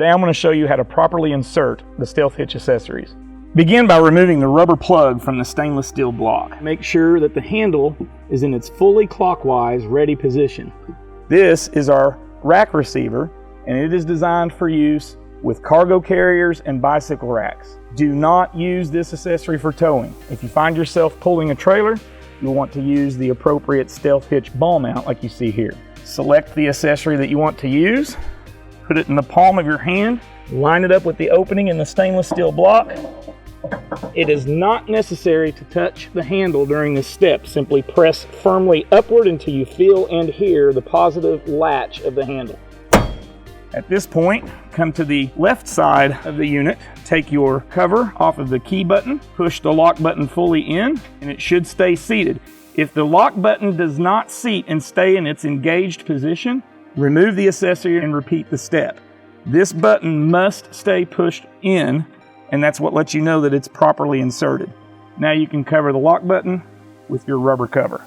Today I'm going to show you how to properly insert the Stealth Hitch accessories. Begin by removing the rubber plug from the stainless steel block. Make sure that the handle is in its fully clockwise ready position. This is our rack receiver, and it is designed for use with cargo carriers and bicycle racks. Do not use this accessory for towing. If you find yourself pulling a trailer, you'll want to use the appropriate Stealth Hitch ball mount like you see here. Select the accessory that you want to use, put it in the palm of your hand, line it up with the opening in the stainless steel block. It is not necessary to touch the handle during this step. Simply press firmly upward until you feel and hear the positive latch of the handle. At this point, come to the left side of the unit, take your cover off of the key button, push the lock button fully in, and it should stay seated. If the lock button does not seat and stay in its engaged position, remove the accessory and repeat the step. This button must stay pushed in, and that's what lets you know that it's properly inserted. Now you can cover the lock button with your rubber cover.